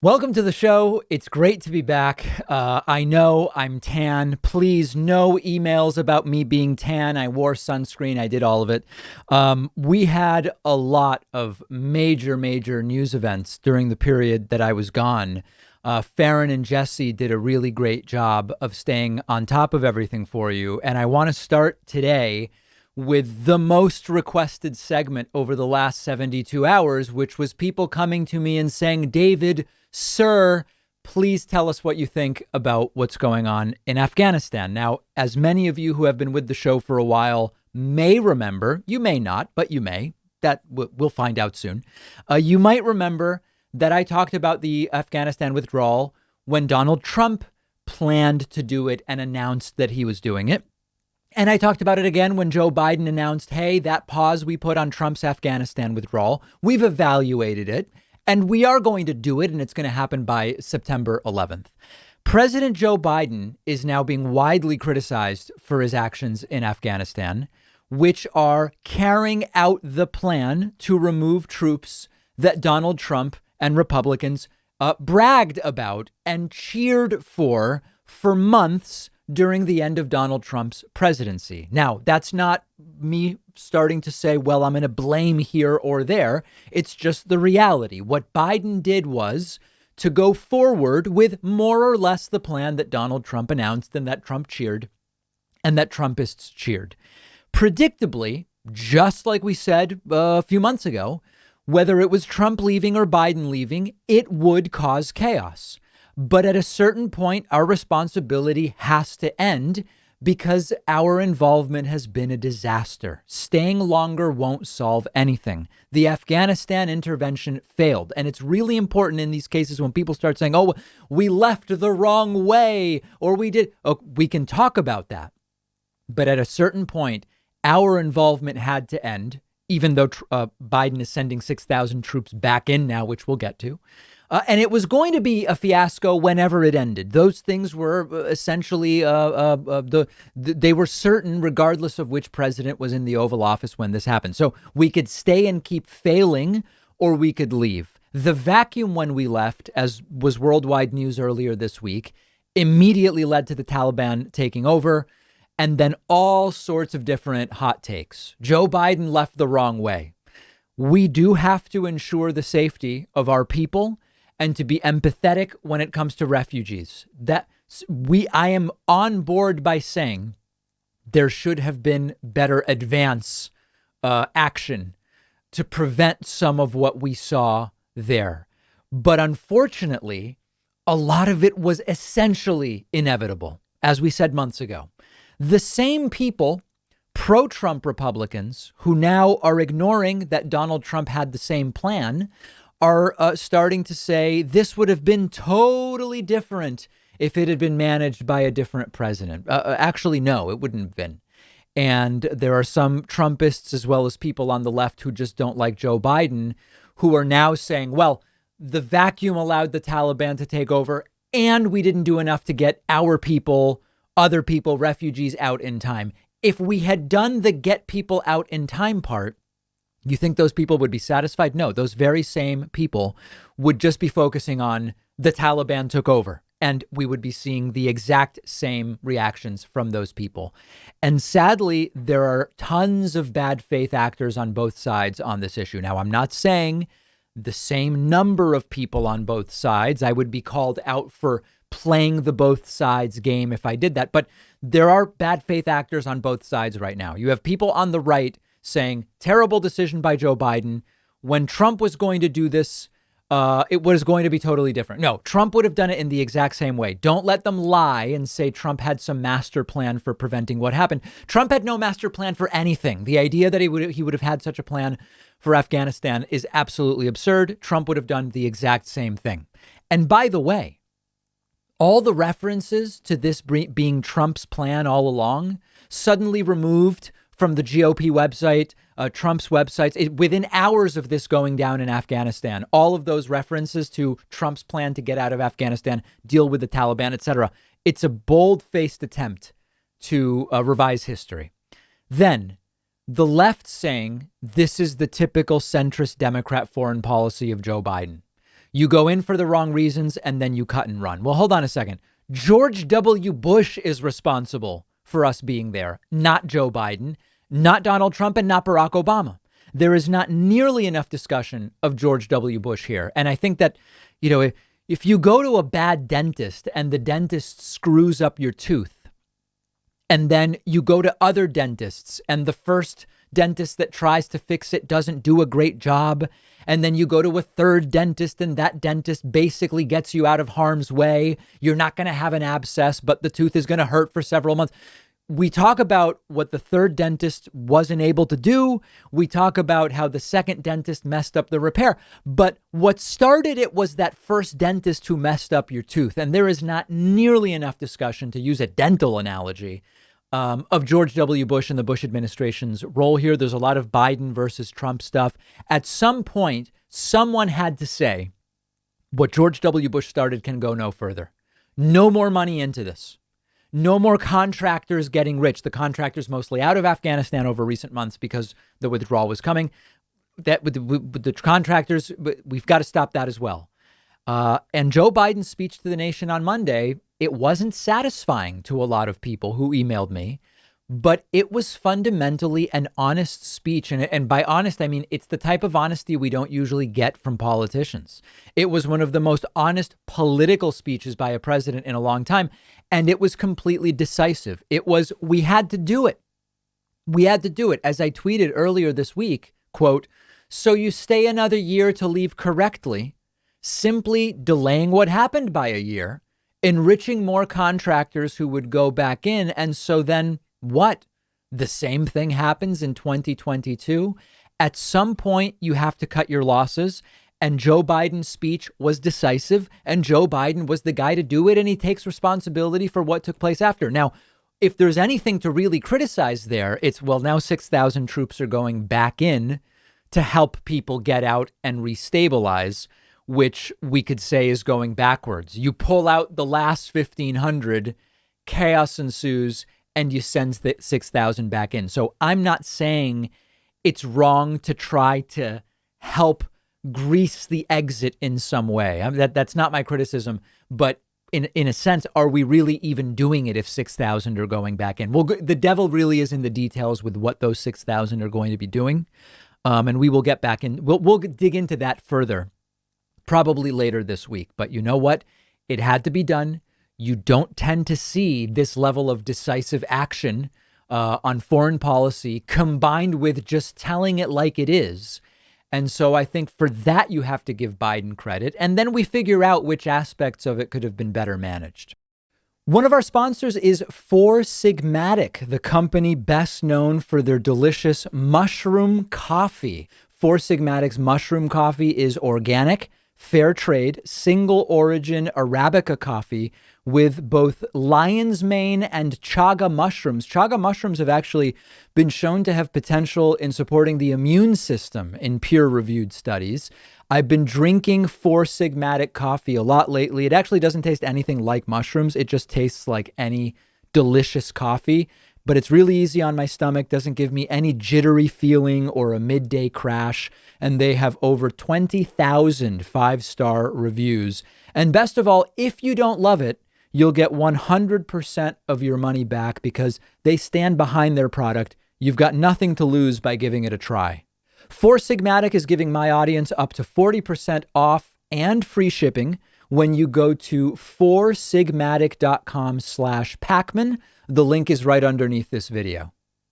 Welcome to the show. It's great to be back. I know I'm tan. Please, no emails about me being tan. I wore sunscreen. I did all of it. We had a lot of major news events during the period that I was gone. Farron and Jesse did a really great job of staying on top of everything for you. And I want to start today with the most requested segment over the last 72 hours, which was people coming to me and saying, David, sir, please tell us what you think about what's going on in Afghanistan. Now, as many of you who have been with the show for a while may remember, you may not, but you may, that we'll find out soon. You might remember that I talked about the Afghanistan withdrawal when Donald Trump planned to do it and announced that he was doing it. And I talked about it again when Joe Biden announced, hey, that pause we put on Trump's Afghanistan withdrawal, we've evaluated it. And we are going to do it, and it's going to happen by September 11th. President Joe Biden is now being widely criticized for his actions in Afghanistan, which are carrying out the plan to remove troops that Donald Trump and Republicans bragged about and cheered for months during the end of Donald Trump's presidency. Now, that's not me starting to say, well, I'm going to blame here or there. It's just the reality. What Biden did was to go forward with more or less the plan that Donald Trump announced and that Trump cheered and that Trumpists cheered. Predictably, just like we said a few months ago, whether it was Trump leaving or Biden leaving, it would cause chaos. But at a certain point, our responsibility has to end because our involvement has been a disaster. Staying longer won't solve anything. The Afghanistan intervention failed. And it's really important in these cases when people start saying, oh, we left the wrong way or we did. Oh, we can talk about that. But at a certain point, our involvement had to end, even though Biden is sending 6,000 troops back in now, which we'll get to. And it was going to be a fiasco whenever it ended. Those things were essentially they were certain regardless of which president was in the Oval Office when this happened. So we could stay and keep failing or we could leave. The vacuum when we left, as was worldwide news earlier this week, immediately led to the Taliban taking over and then all sorts of different hot takes. Joe Biden left the wrong way. We do have to ensure the safety of our people and to be empathetic when it comes to refugees. I am on board by saying there should have been better advance action to prevent some of what we saw there. But unfortunately, a lot of it was essentially inevitable, as we said months ago. The same people, pro-Trump Republicans, who now are ignoring that Donald Trump had the same plan, are starting to say this would have been totally different if it had been managed by a different president. Actually, no, it wouldn't have been. And there are some Trumpists as well as people on the left who just don't like Joe Biden, who are now saying, well, the vacuum allowed the Taliban to take over and we didn't do enough to get our people, other people, refugees out in time. If we had done the get people out in time part, you think those people would be satisfied? No, those very same people would just be focusing on the Taliban took over, and we would be seeing the exact same reactions from those people. And sadly, there are tons of bad faith actors on both sides on this issue. Now, I'm not saying the same number of people on both sides. I would be called out for playing the both sides game if I did that. But there are bad faith actors on both sides right now. You have people on the right saying terrible decision by Joe Biden. When Trump was going to do this, it was going to be totally different. No, Trump would have done it in the exact same way. Don't let them lie and say Trump had some master plan for preventing what happened. Trump had no master plan for anything. The idea that he would have had such a plan for Afghanistan is absolutely absurd. Trump would have done the exact same thing. And by the way, all the references to this being Trump's plan all along suddenly removed from the GOP website, Trump's websites, within hours of this going down in Afghanistan. All of those references to Trump's plan to get out of Afghanistan, deal with the Taliban, etc. It's a bold-faced attempt to revise history. Then the left saying this is the typical centrist Democrat foreign policy of Joe Biden. You go in for the wrong reasons and then you cut and run. Well, hold on a second. George W. Bush is responsible for us being there, not Joe Biden, not Donald Trump, and not Barack Obama. There is not nearly enough discussion of George W. Bush here. And I think that, if you go to a bad dentist and the dentist screws up your tooth, and then you go to other dentists and the first dentist that tries to fix it doesn't do a great job, and then you go to a third dentist and that dentist basically gets you out of harm's way, you're not going to have an abscess, but the tooth is going to hurt for several months. We talk about what the third dentist wasn't able to do. We talk about how the second dentist messed up the repair. But what started it was that first dentist who messed up your tooth. And there is not nearly enough discussion, to use a dental analogy, of George W. Bush and the Bush administration's role here. There's a lot of Biden versus Trump stuff. At some point, someone had to say, what George W. Bush started can go no further. No more money into this. No more contractors getting rich. The contractors mostly out of Afghanistan over recent months because the withdrawal was coming. That with the contractors, we've got to stop that as well. And Joe Biden's speech to the nation on Monday, it wasn't satisfying to a lot of people who emailed me, but it was fundamentally an honest speech. And by honest, I mean, it's the type of honesty we don't usually get from politicians. It was one of the most honest political speeches by a president in a long time. And it was completely decisive. It was, we had to do it. We had to do it. As I tweeted earlier this week, quote, so you stay another year to leave correctly, simply delaying what happened by a year, enriching more contractors who would go back in. And so then what? The same thing happens in 2022. At some point, you have to cut your losses. And Joe Biden's speech was decisive, and Joe Biden was the guy to do it. And he takes responsibility for what took place after. Now, if there's anything to really criticize there, it's, well, now 6,000 troops are going back in to help people get out and restabilize, which we could say is going backwards. You pull out the last 1,500, chaos ensues, and you send the 6,000 back in. So I'm not saying it's wrong to try to help grease the exit in some way. That's not my criticism. But in a sense, are we really even doing it if 6,000 are going back in? Well, the devil really is in the details with what those 6,000 are going to be doing. And we will get back in. We'll dig into that further, probably later this week. But you know what? It had to be done. You don't tend to see this level of decisive action on foreign policy combined with just telling it like it is. And so I think for that, you have to give Biden credit. And then we figure out which aspects of it could have been better managed. One of our sponsors is Four Sigmatic, the company best known for their delicious mushroom coffee. Four Sigmatic's mushroom coffee is organic, fair trade, single origin Arabica coffee with both lion's mane and chaga mushrooms. Chaga mushrooms have actually been shown to have potential in supporting the immune system in peer-reviewed studies. I've been drinking Four Sigmatic coffee a lot lately. It actually doesn't taste anything like mushrooms. It just tastes like any delicious coffee, but it's really easy on my stomach, doesn't give me any jittery feeling or a midday crash. And they have over 20,000 five-star reviews. And best of all, if you don't love it, you'll get 100% of your money back because they stand behind their product. You've got nothing to lose by giving it a try. Four Sigmatic is giving my audience up to 40% off and free shipping when you go to foursigmatic.com/Pacman. The link is right underneath this video.